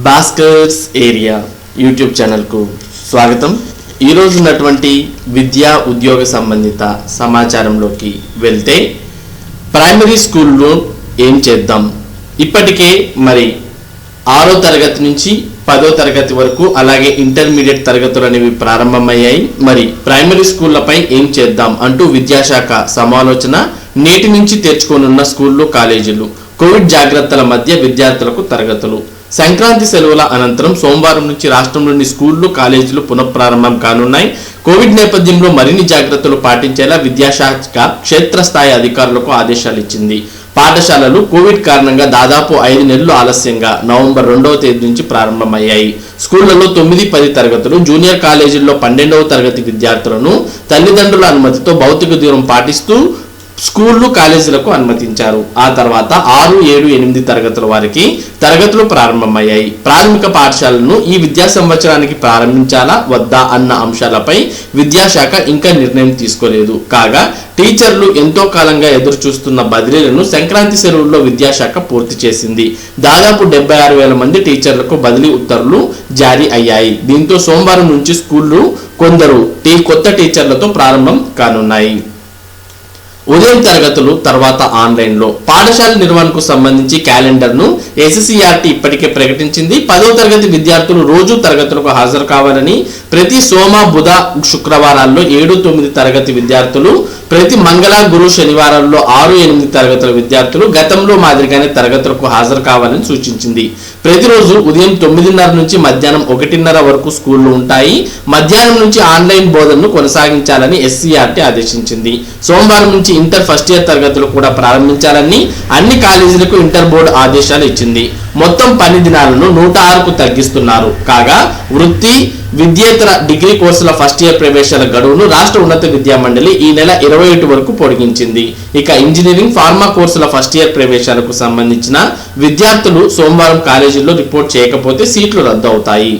Bhaskar's area YouTube ఛానల్కు స్వాగతం. ఈరోజు ఉన్నటువంటి విద్యా ఉద్యోగ సంబంధిత సమాచారంలోకి వెళ్తే, ప్రైమరీ స్కూల్లో ఏం చేద్దాం. ఇప్పటికే మరి 6వ తరగతి నుంచి 10వ తరగతి వరకు అలాగే ఇంటర్మీడియట్ తరగతులు అనేవి ప్రారంభమయ్యాయి. మరి ప్రైమరీ స్కూళ్లపై ఏం చేద్దాం అంటూ విద్యాశాఖ సమాలోచన. నేటి నుంచి తెరుచుకోనున్న స్కూళ్ళు, కాలేజీలు, కోవిడ్ జాగ్రత్తల మధ్య విద్యార్థులకు తరగతులు. సంక్రాంతి సెలవుల అనంతరం సోమవారం నుంచి రాష్ట్రంలోని స్కూళ్లు, కాలేజీలు పునఃప్రారంభం కానున్నాయి. కోవిడ్ నేపథ్యంలో మరిన్ని జాగ్రత్తలు పాటించేలా విద్యాశాఖ క్షేత్రస్థాయి అధికారులకు ఆదేశాలు ఇచ్చింది. పాఠశాలలు కోవిడ్ కారణంగా దాదాపు 5 నెలలు ఆలస్యంగా నవంబర్ 2వ తేదీ నుంచి ప్రారంభమయ్యాయి. స్కూళ్లలో 9, 10 తరగతులు, జూనియర్ కాలేజీల్లో 12వ తరగతి విద్యార్థులను తల్లిదండ్రుల అనుమతితో భౌతిక దూరం పాటిస్తూ స్కూళ్లు, కాలేజీలకు అనుమతించారు. ఆ తర్వాత 6, 7, 8 తరగతుల వారికి తరగతులు ప్రారంభమయ్యాయి. ప్రాథమిక పాఠశాలను ఈ విద్యా సంవత్సరానికి ప్రారంభించాలా వద్దా అన్న అంశాలపై విద్యాశాఖ ఇంకా నిర్ణయం తీసుకోలేదు. కాగా టీచర్లు ఎంతో కాలంగా ఎదురు చూస్తున్న బదిలీలను సంక్రాంతి సెలవుల్లో విద్యాశాఖ పూర్తి చేసింది. దాదాపు 76,000 మంది టీచర్లకు బదిలీ ఉత్తర్వులు జారీ అయ్యాయి. దీంతో సోమవారం నుంచి స్కూళ్లు కొందరు కొత్త టీచర్లతో ప్రారంభం కానున్నాయి. ఉదయం తరగతులు తర్వాత ఆన్లైన్లో. పాఠశాల నిర్వహణకు సంబంధించి క్యాలెండర్ను ఎస్సీఆర్టీ ఇప్పటికే ప్రకటించింది. 10వ తరగతి విద్యార్థులు రోజు తరగతులకు హాజరు కావాలని, ప్రతి సోమ, బుధ, శుక్రవారాల్లో 7, 9 తరగతి విద్యార్థులు, ప్రతి మంగళ, గురు, శనివారాల్లో 6, 8 తరగతుల విద్యార్థులు గతంలో మాదిరిగానే తరగతులకు హాజరు కావాలని సూచించింది. ప్రతిరోజు ఉదయం 9:30 నుంచి మధ్యాహ్నం 1:30 వరకు స్కూళ్లు ఉంటాయి. మధ్యాహ్నం నుంచి ఆన్లైన్ బోధనను కొనసాగించాలని ఎస్సీఆర్టీ ఆదేశించింది. సోమవారం నుంచి ఇంటర్ ఫస్ట్ ఇయర్ తరగతులు కూడా ప్రారంభించాలని అన్ని కాలేజీలకు ఇంటర్ బోర్డు ఆదేశాలు ఇచ్చింది. మొత్తం పని దినాలను 106కు తగ్గిస్తున్నారు. కాగా వృత్తి, విద్యేతర డిగ్రీ కోర్సుల ఫస్ట్ ఇయర్ ప్రవేశాల గడువును రాష్ట్ర ఉన్నత విద్యా మండలి ఈ నెల 21 వరకు పొడిగించింది. ఇక ఇంజనీరింగ్, ఫార్మా కోర్సుల ఫస్ట్ ఇయర్ ప్రవేశాలకు సంబంధించిన విద్యార్థులు సోమవారం కాలేజీల్లో రిపోర్ట్ చేయకపోతే సీట్లు రద్దు అవుతాయి.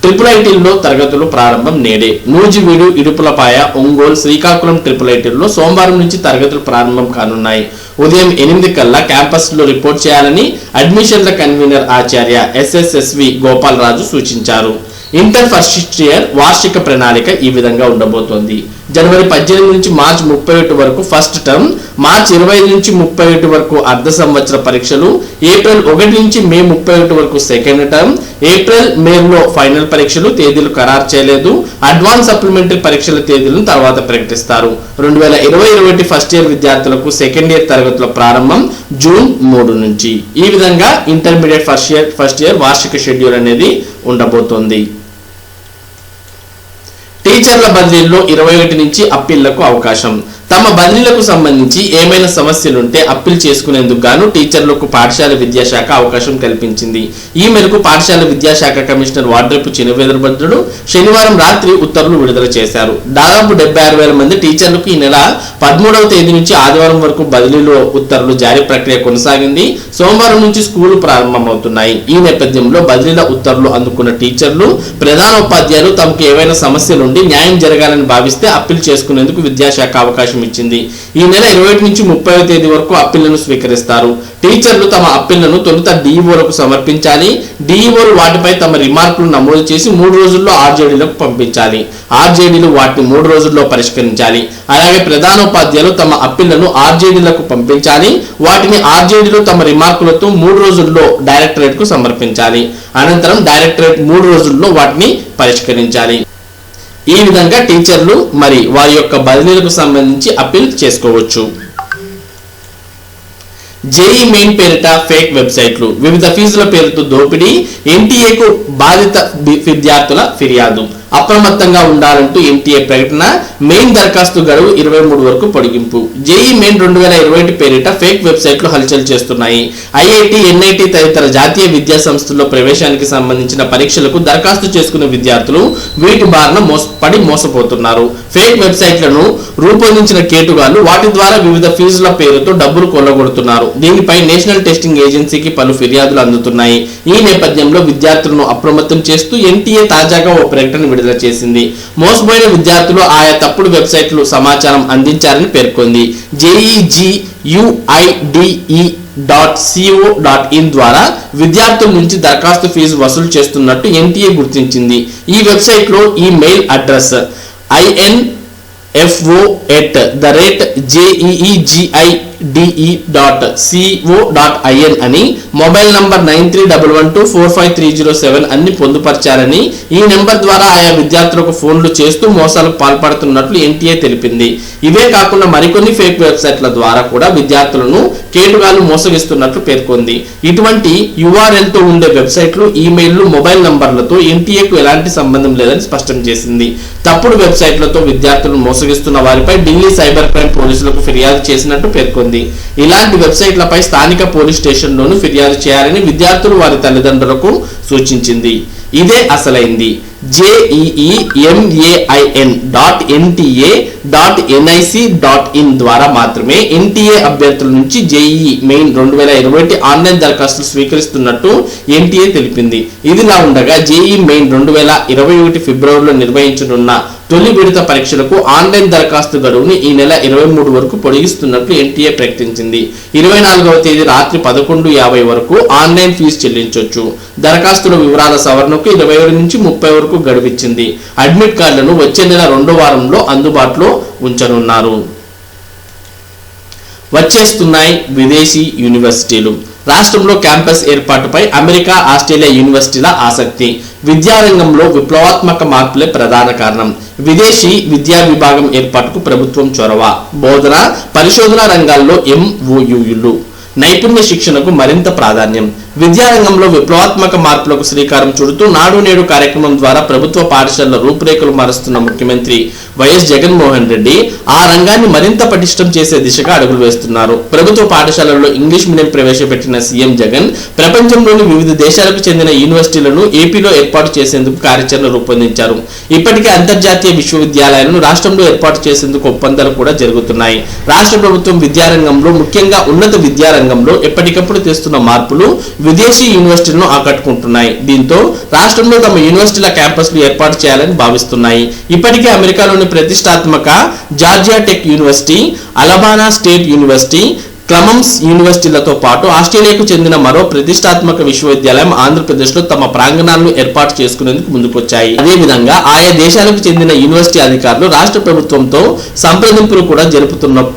ట్రిపుల్-ఐటీల్లో తరగతులు ప్రారంభం నేడే. నూజివీడు, ఇడుపులపాయ, ఒంగోలు, శ్రీకాకుళం ట్రిపుల్-ఐటీల్లో సోమవారం నుంచి తరగతులు ప్రారంభం కానున్నాయి. ఉదయం 8 కల్లా క్యాంపస్లో రిపోర్ట్ చేయాలని అడ్మిషన్ల కన్వీనర్ ఆచార్య SSSV గోపాలరాజు సూచించారు. ఇంటర్ ఫస్ట్ ఇయర్ వార్షిక ప్రణాళిక ఈ విధంగా ఉండబోతోంది. జనవరి 18 నుంచి మార్చి 31 వరకు ఫస్ట్ టర్మ్, మార్చి 25 నుంచి 31 వరకు అర్ధ సంవత్సర పరీక్షలు, ఏప్రిల్ 1 నుంచి మే 31 వరకు సెకండ్ టర్మ్, ఏప్రిల్, మేలో ఫైనల్ పరీక్షలు. తేదీలు ఖరారు చేయలేదు. అడ్వాన్స్ సప్లిమెంటరీ పరీక్షల తేదీలను తర్వాత ప్రకటిస్తారు. 2020-21 ఫస్ట్ ఇయర్ విద్యార్థులకు సెకండ్ ఇయర్ తరగతుల ప్రారంభం జూన్ 3 నుంచి. ఈ విధంగా ఇంటర్మీడియట్ ఫస్ట్ ఇయర్ వార్షిక షెడ్యూల్ అనేది ఉండబోతోంది. టీచర్ల బదిలీల్లో 21 నుంచి అప్పీళ్లకు అవకాశం. తమ బదిలీలకు సంబంధించి ఏమైనా సమస్యలుంటే అప్పీల్ చేసుకునేందుకు గాను టీచర్లకు పాఠశాల విద్యాశాఖ అవకాశం కల్పించింది. ఈ మేరకు పాఠశాల విద్యాశాఖ కమిషనర్ వాడ్రేపు చినవేదరభద్రుడు శనివారం రాత్రి ఉత్తర్వులు విడుదల చేశారు. దాదాపు 76,000 మంది టీచర్లకు ఈ నెల 13వ తేదీ నుంచి ఆదివారం వరకు బదిలీలో ఉత్తర్వులు జారీ ప్రక్రియ కొనసాగింది. సోమవారం నుంచి స్కూళ్లు ప్రారంభమవుతున్నాయి. ఈ నేపథ్యంలో బదిలీల ఉత్తర్వులు అందుకున్న టీచర్లు, ప్రధాన ఉపాధ్యాయులు తమకు ఏవైనా సమస్యలుండి న్యాయం జరగాలని భావిస్తే అప్పీల్ చేసుకునేందుకు విద్యాశాఖ అవకాశం ఇచ్చింది. ఈ నెల 21 నుంచి 30వ తేదీ వరకు అప్పీళ్లను స్వీకరిస్తారు. టీచర్లు తమ అప్పీళ్లను తొలుత DEOలకు సమర్పించాలి. DEOలు వాటిపై తమ రిమార్కులు నమోదు చేసి 3 రోజుల్లో RJDలకు పంపించాలి. RJDలు వాటిని 3 రోజుల్లో పరిష్కరించాలి. అలాగే ప్రధానోపాధ్యాయులు తమ అప్పీళ్లను RJDలకు పంపించాలి. వాటిని RJDలు తమ రిమార్కులతో 3 రోజుల్లో డైరెక్టరేట్కు సమర్పించాలి. అనంతరం డైరెక్టరేట్ 3 రోజుల్లో వాటిని పరిష్కరించాలి. ఈ విధంగా టీచర్లు మరి వారి యొక్క బదిలీలకు సంబంధించి అప్పీల్ చేసుకోవచ్చు. జేఈ మెయిన్ పేరిట ఫేక్ వెబ్సైట్లు, వివిధ ఫీజుల పేరుతో దోపిడీ, NTA-కు బాధిత విద్యార్థుల ఫిర్యాదు. అప్రమత్తంగా ఉండాలంటూ NTA ప్రకటన. మెయిన్ దరఖాస్తు గడువు 23 వరకు పొడిగింపు. జేఈ మెయిన్ 2021 పేరిట ఫేక్ వెబ్సైట్లు హల్చల్ చేస్తున్నాయి. IIT, NIT తదితర జాతీయ విద్యా సంస్థల్లో ప్రవేశానికి సంబంధించిన పరీక్షలకు దరఖాస్తు చేసుకున్న విద్యార్థులు వీటి బారిన మోసపోతున్నారు. ఫేక్ వెబ్సైట్లను రూపొందించిన కేటుగాళ్లు వాటి ద్వారా వివిధ ఫీజుల పేరుతో డబ్బులు కొల్లగొడుతున్నారు. దీనిపై నేషనల్ టెస్టింగ్ ఏజెన్సీకి పలు ఫిర్యాదులు అందుతున్నాయి. ఈ నేపథ్యంలో విద్యార్థులను అప్రమత్తం చేస్తూ NTA తాజాగా ఓ ప్రకటన విడుదల చేసింది. మోసపోయిన విద్యార్థులు ఆయా తప్పుడు వెబ్సైట్లు సమాచారం అందించారని పేర్కొంది. JEE UIDE ద్వారా విద్యార్థుల నుంచి దరఖాస్తు ఫీజు వసూలు చేస్తున్నట్టు ఎన్టీఏ గుర్తించింది. ఈ వెబ్సైట్లో ఈ మెయిల్ అడ్రస్ info@jeegi.co.in అని, మొబైల్ నంబర్ 9311245307 అన్ని పొందుపరిచారని, ఈ నెంబర్ ద్వారా ఆయా విద్యార్థులకు ఫోన్లు చేస్తూ మోసాలకు పాల్పడుతున్నట్లు ఎన్టీఏ తెలిపింది. ఇవే కాకుండా మరికొన్ని ఫేక్ వెబ్సైట్ల ద్వారా కూడా విద్యార్థులను కేటుగాలు మోసగిస్తున్నట్లు పేర్కొంది. ఇటువంటి URL తో ఉండే వెబ్సైట్లు, ఈమెయిల్లు, మొబైల్ నంబర్లతో ఎన్టీఏకు ఎలాంటి సంబంధం లేదని స్పష్టం చేసింది. తప్పుడు వెబ్సైట్లతో విద్యార్థులను మోసగిస్తున్న వారిపై ఢిల్లీ సైబర్ క్రైమ్ పోలీసులకు ఫిర్యాదు చేసినట్టు పేర్కొంది. ఇలాంటి వెబ్సైట్లపై స్థానిక పోలీస్ స్టేషన్లోనూ ఫిర్యాదు చేయాలని విద్యార్థులు వారి తల్లిదండ్రులకు సూచించింది. ఇదే అసలైంది. JEEMAIN.NTA.NIC.in ద్వారా మాత్రమే ఎన్టీఏ అభ్యర్థుల నుంచి జేఈఈ మెయిన్ 2021 ఆన్లైన్ దరఖాస్తులు స్వీకరిస్తున్నట్టు ఎన్టీఏ తెలిపింది. ఇదిలా ఉండగా జేఈఈ మెయిన్ 2021 ఫిబ్రవరిలో నిర్వహించనున్న తొలి విడత పరీక్షలకు ఆన్లైన్ దరఖాస్తు గడువుని ఈ నెల 23 వరకు పొడిగిస్తున్నట్లు ఎన్టీఏ ప్రకటించింది. 24వ తేదీ రాత్రి 11:50 వరకు ఆన్లైన్ ఫీజు చెల్లించవచ్చు. దరఖాస్తుల వివరాల సవరణకు 27 నుంచి 30 వరకు గడువిచ్చింది. అడ్మిట్ కార్డులను వచ్చే నెల 2వ వారంలో అందుబాటులో ఉంచనున్నారు. వచ్చేస్తున్నాయి విదేశీ యూనివర్సిటీలు. రాష్ట్రంలో క్యాంపస్ ఏర్పాటుపై అమెరికా, ఆస్ట్రేలియా యూనివర్సిటీల ఆసక్తి. విద్యారంగంలో విప్లవాత్మక మార్పులే ప్రధాన కారణం. విదేశీ విద్యా విభాగం ఏర్పాటుకు ప్రభుత్వం చొరవ. బోధన, పరిశోధన రంగాల్లో MOUలు. నైపుణ్య శిక్షణకు మరింత ప్రాధాన్యం. విద్యారంగంలో విప్లవాత్మక మార్పులకు శ్రీకారం చుడుతూ నాడు నేడు కార్యక్రమం ద్వారా ప్రభుత్వ పాఠశాలల రూపురేఖలు మారుస్తున్న ముఖ్యమంత్రి వైఎస్ జగన్మోహన్ రెడ్డి ఆ రంగాన్ని మరింత పటిష్టం చేసే దిశగా అడుగులు వేస్తున్నారు. ప్రభుత్వ పాఠశాలల్లో ఇంగ్లీష్ మీడియం ప్రవేశపెట్టిన సీఎం జగన్ ప్రపంచంలోని వివిధ దేశాలకు చెందిన యూనివర్సిటీలను ఏపీలో ఏర్పాటు చేసేందుకు కార్యాచరణ రూపొందించారు. ఇప్పటికే అంతర్జాతీయ విశ్వవిద్యాలయాలను రాష్ట్రంలో ఏర్పాటు చేసేందుకు ఒప్పందాలు కూడా జరుగుతున్నాయి. రాష్ట్ర ప్రభుత్వం విద్యారంగంలో, ముఖ్యంగా ఉన్నత విద్యారంగంలో ఎప్పటికప్పుడు తెస్తున్న మార్పులు విదేశీ యూనివర్సిటీలను ఆకట్టుకుంటున్నాయి. దీంతో రాష్ట్రంలో తమ యూనివర్సిటీల క్యాంపస్లు ఏర్పాటు చేయాలని భావిస్తున్నాయి. ఇప్పటికే అమెరికాలోని ప్రతిష్టాత్మక Georgia tech university, Alabama state university, Clemson యూనివర్సిటీలతో పాటు ఆస్ట్రేలియాకు చెందిన మరో ప్రతిష్టాత్మక విశ్వవిద్యాలయం ఆంధ్రప్రదేశ్లో తమ ప్రాంగణాలను ఏర్పాటు చేసుకునేందుకు ముందుకొచ్చాయి. అదేవిధంగా ఆయా దేశాలకు చెందిన యూనివర్సిటీ అధికారులు రాష్ట్ర ప్రభుత్వంతో సంప్రదింపులు కూడా జరుపుతున్నారు.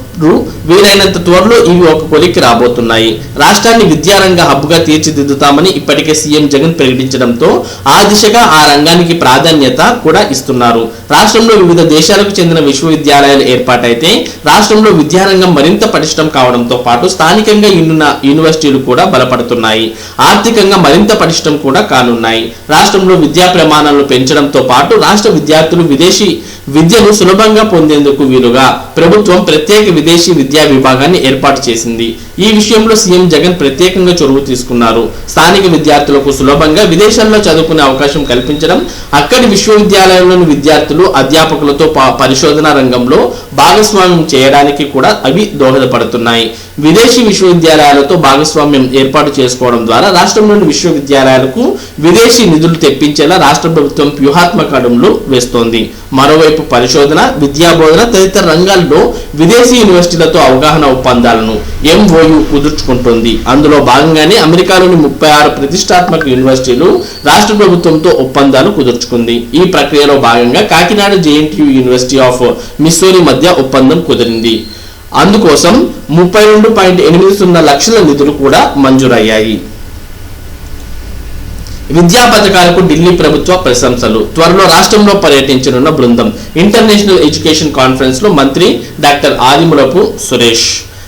వీలైనంత త్వరలో ఇవి ఒక కొలిక్కి రాబోతున్నాయి. రాష్ట్రాన్ని విద్యారంగ హబ్గా తీర్చిదిద్దుతామని ఇప్పటికే సీఎం జగన్ ప్రకటించడంతో ఆ దిశగా ఆ రంగానికి ప్రాధాన్యత కూడా ఇస్తున్నారు. రాష్ట్రంలో వివిధ దేశాలకు చెందిన విశ్వవిద్యాలయాలు ఏర్పాటైతే రాష్ట్రంలో విద్యారంగం మరింత పటిష్టం కావడంతో పాటు స్థానికంగా ఉన్న యూనివర్సిటీలు కూడా బలపడుతున్నాయి. ఆర్థికంగా మరింత పటిష్టం కూడా కానున్నాయి. రాష్ట్రంలో విద్యా ప్రమాణాలను పెంచడంతో పాటు రాష్ట్ర విద్యార్థులు విదేశీ విద్యను సులభంగా పొందేందుకు వీలుగా ప్రభుత్వం ప్రత్యేక విదేశీ విద్యా విభాగాన్ని ఏర్పాటు చేసింది. ఈ విషయంలో సీఎం జగన్ ప్రత్యేకంగా చొరవ తీసుకున్నారు. స్థానిక విద్యార్థులకు సులభంగా విదేశాల్లో చదువుకునే అవకాశం కల్పించడం, అక్కడి విశ్వవిద్యాలయంలోని విద్యార్థులు, అధ్యాపకులతో పరిశోధన రంగంలో భాగస్వామ్యం చేయడానికి కూడా అవి దోహదపడుతున్నాయి. విదేశీ విశ్వవిద్యాలయాలతో భాగస్వామ్యం ఏర్పాటు చేసుకోవడం ద్వారా రాష్ట్రంలోని విశ్వవిద్యాలయాలకు విదేశీ నిధులు తెప్పించేలా రాష్ట్ర ప్రభుత్వం వ్యూహాత్మక అడుగులు వేస్తోంది. మరోవైపు పరిశోధన, విద్యాబోధన తదితర రంగాల్లో విదేశీ యూనివర్సిటీలతో అవగాహన ఒప్పందాలను MOU కుదుర్చుకుంటోంది. అందులో భాగంగానే అమెరికాలోని 36 ప్రతిష్టాత్మక యూనివర్సిటీలు రాష్ట్ర ప్రభుత్వంతో ఒప్పందాలు కుదుర్చుకుంది. ఈ ప్రక్రియలో భాగంగా Kakinada JNTU university of Missouri మధ్య ఒప్పందం కుదిరింది. అందుకోసం 32.80 లక్షల నిధులు కూడా మంజూరయ్యాయి. విద్యా పథకాలకు ఢిల్లీ ప్రభుత్వ ప్రశంసలు. త్వరలో రాష్ట్రంలో పర్యటించనున్న బృందం. ఇంటర్నేషనల్ ఎడ్యుకేషన్ కాన్ఫరెన్స్ లో మంత్రి డాక్టర్ ఆదిమూలపు సురేష్.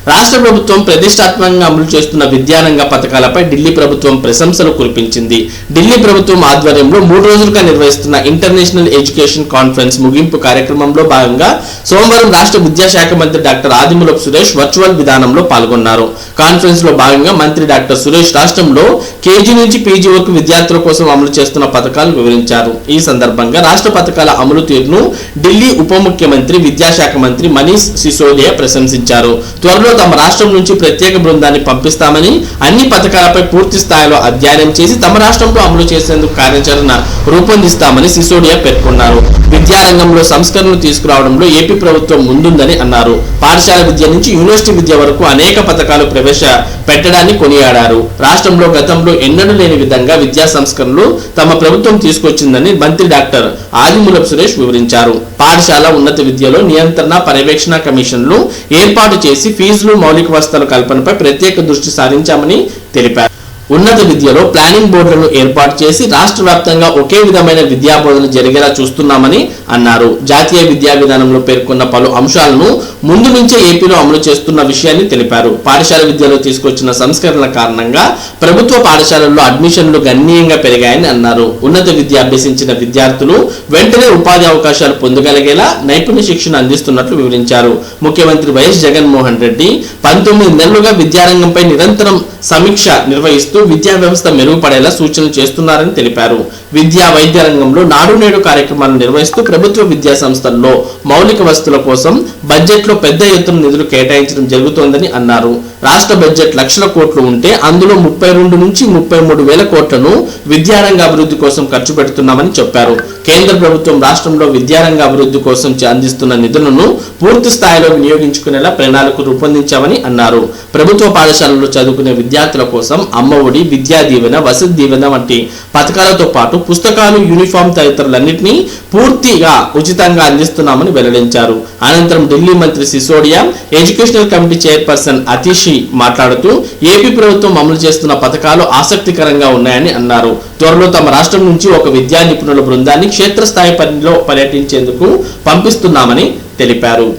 రాష్ట్ర ప్రభుత్వం ప్రతిష్టాత్మకంగా అమలు చేస్తున్న విద్యారంగ పథకాలపై ఢిల్లీ ప్రభుత్వం ప్రశంసలు కురిపించింది. ఢిల్లీ ప్రభుత్వం ఆధ్వర్యంలో 3 రోజులుగా నిర్వహిస్తున్న ఇంటర్నేషనల్ ఎడ్యుకేషన్ కాన్ఫరెన్స్ ముగింపు కార్యక్రమంలో భాగంగా సోమవారం రాష్ట్ర విద్యాశాఖ మంత్రి డాక్టర్ ఆదిమూలపు సురేష్ వర్చువల్ విధానంలో పాల్గొన్నారు. కాన్ఫరెన్స్ లో భాగంగా మంత్రి డాక్టర్ సురేష్ రాష్ట్రంలో కేజీ నుంచి పీజీ వరకు విద్యార్థుల కోసం అమలు చేస్తున్న పథకాలు వివరించారు. ఈ సందర్భంగా రాష్ట్ర పథకాల అమలు తీరును ఢిల్లీ ఉప ముఖ్యమంత్రి, విద్యాశాఖ మంత్రి మనీష్ సిసోడియా ప్రశంసించారు. త్వరలో తమ రాష్ట్రం నుంచి ప్రత్యేక బృందాన్ని పంపిస్తామని, అన్ని పథకాలపై పూర్తి స్థాయిలో అధ్యయనం చేసి తమ రాష్ట్రంలో అమలు చేసేందుకు కార్యాచరణ రూపొందిస్తామని సిసోడియా పేర్కొన్నారు. విద్యారంగంలో సంస్కరణలు తీసుకురావడంలో ఏపీ ప్రభుత్వం ముందుందని అన్నారు. పాఠశాల విద్య నుంచి యూనివర్సిటీ విద్య వరకు అనేక పథకాలు ప్రవేశపెట్టడాన్ని కొనియాడారు. రాష్ట్రంలో గతంలో ఎన్నడూ లేని విధంగా విద్యా సంస్కరణలు తమ ప్రభుత్వం తీసుకొచ్చిందని మంత్రి డాక్టర్ ఆదిమూలపు సురేష్ వివరించారు. పాఠశాల ఉన్నత విద్యలో నియంత్రణ పర్యవేక్షణ కమిషన్లు ఏర్పాటు చేసి ఫీజులు, మౌలిక వసతుల కల్పనపై ప్రత్యేక దృష్టి సారించామని తెలిపారు. ఉన్నత విద్యలో ప్లానింగ్ బోర్డులను ఏర్పాటు చేసి రాష్ట్ర వ్యాప్తంగా ఒకే విధమైన విద్యా బోధన జరిగేలా చూస్తున్నామని అన్నారు. జాతీయ విద్యా విధానంలో పేర్కొన్న పలు అంశాలను ముందు నుంచే ఏపీలో అమలు చేస్తున్న విషయాన్ని తెలిపారు. పాఠశాల విద్యలో తీసుకొచ్చిన సంస్కరణల కారణంగా ప్రభుత్వ పాఠశాలల్లో అడ్మిషన్లు గణనీయంగా పెరిగాయని అన్నారు. ఉన్నత విద్య అభ్యసించిన విద్యార్థులు వెంటనే ఉపాధి అవకాశాలు పొందగలిగేలా నైపుణ్య శిక్షణ అందిస్తున్నట్లు వివరించారు. ముఖ్యమంత్రి వైఎస్ జగన్మోహన్ రెడ్డి 19 నెలలుగా విద్యారంగంపై నిరంతరం సమీక్ష నిర్వహిస్తూ విద్యా వ్యవస్థ మెరుగుపడేలా సూచనలు చేస్తున్నారని తెలిపారు. విద్యా వైద్య రంగంలో నాడు నేడు కార్యక్రమాలను నిర్వహిస్తూ ప్రభుత్వ విద్యా సంస్థల్లో మౌలిక వసతుల కోసం బడ్జెట్లో పెద్ద ఎత్తున నిధులు కేటాయించడం జరుగుతోందని అన్నారు. రాష్ట్ర బడ్జెట్ లక్షల కోట్లు ఉంటే అందులో 32 నుంచి 33 వేల కోట్లను విద్యారంగ అభివృద్ధి కోసం ఖర్చు పెడుతున్నామని చెప్పారు. కేంద్ర ప్రభుత్వం రాష్ట్రంలో విద్యారంగ అభివృద్ధి కోసం అందిస్తున్న నిధులను పూర్తి స్థాయిలో వినియోగించుకునేలా ప్రణాళిక రూపొందించామని అన్నారు. ప్రభుత్వ పాఠశాలల్లో చదువుకునే విద్యార్థుల కోసం అమ్మఒడి, విద్యా దీవెన, వసతి దీవెన వంటి పథకాలతో పాటు పుస్తకాలు, యూనిఫామ్ తదితరులన్నింటినీ పూర్తిగా ఉచితంగా అందిస్తున్నామని వెల్లడించారు. అనంతరం ఢిల్లీ మంత్రి Sisodia, educational committee chairperson Atishi మాట్లాడుతూ ఏపీ ప్రభుత్వం అమలు చేస్తున్న పథకాలు ఆసక్తికరంగా ఉన్నాయని అన్నారు. త్వరలో తమ రాష్ట్రం నుంచి ఒక విద్యా నిపుణుల బృందాన్ని క్షేత్రస్థాయి పనిలో పర్యటించేందుకు పంపిస్తున్నామని తెలిపారు.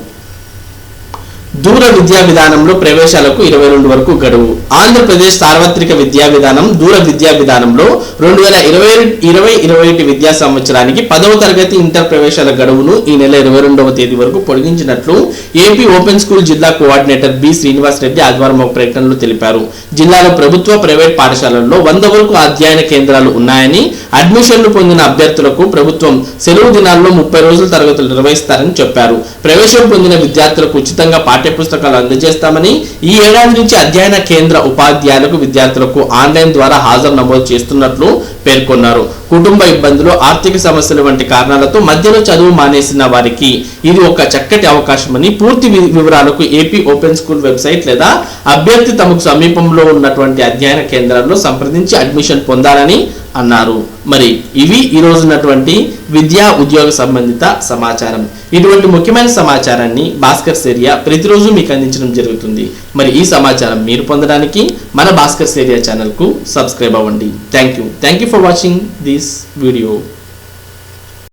దూర విద్యా విధానంలో ప్రవేశాలకు 22 వరకు గడువు. ఆంధ్రప్రదేశ్ సార్వత్రిక విద్యా విధానం దూర విద్యా విధానంలో 2020-21 విద్యా సంవత్సరానికి 10వ తరగతి ఇంటర్ ప్రవేశాల గడువును ఈ నెల 22వ తేదీ వరకు పొడిగించినట్లు ఏపీ ఓపెన్ స్కూల్ జిల్లా కోఆర్డినేటర్ బి శ్రీనివాస్ రెడ్డి ఆదివారం ఒక ప్రకటనలో తెలిపారు. జిల్లాలో ప్రభుత్వ, ప్రైవేట్ పాఠశాలల్లో 100 వరకు అధ్యయన కేంద్రాలు ఉన్నాయని, అడ్మిషన్లు పొందిన అభ్యర్థులకు ప్రభుత్వం సెలవు దినాల్లో 30 రోజుల తరగతులు నిర్వహిస్తారని చెప్పారు. ప్రవేశం పొందిన విద్యార్థులకు ఉచితంగా పుస్తకాలు అందజేస్తామని, ఈ ఏడాది నుంచి అధ్యయన కేంద్ర ఉపాధ్యాయులకు, విద్యార్థులకు ఆన్లైన్ ద్వారా హాజరు నమోదు చేస్తున్నట్లు పేర్కొన్నారు. కుటుంబ ఇబ్బందులు, ఆర్థిక సమస్యలు వంటి కారణాలతో మధ్యలో చదువు మానేసిన వారికి ఇది ఒక చక్కటి అవకాశమని, పూర్తి వివరాలకు ఏపీ ఓపెన్ స్కూల్ వెబ్సైట్ లేదా అభ్యర్థి తమకు సమీపంలో ఉన్నటువంటి అధ్యయన కేంద్రాల్లో సంప్రదించి అడ్మిషన్ పొందాలని అన్నారు. మరి ఇవి ఈ రోజు ఉన్నటువంటి విద్యా ఉద్యోగ సంబంధిత సమాచారం. ఇటువంటి ముఖ్యమైన సమాచారాన్ని భాస్కర్స్ ఏరియా ప్రతిరోజు మీకు అందించడం జరుగుతుంది. మరి ఈ సమాచారం మీరు పొందడానికి మన భాస్కర్స్ ఏరియా ఛానల్ కు సబ్స్క్రైబ్ అవ్వండి. Thank you for watching this video.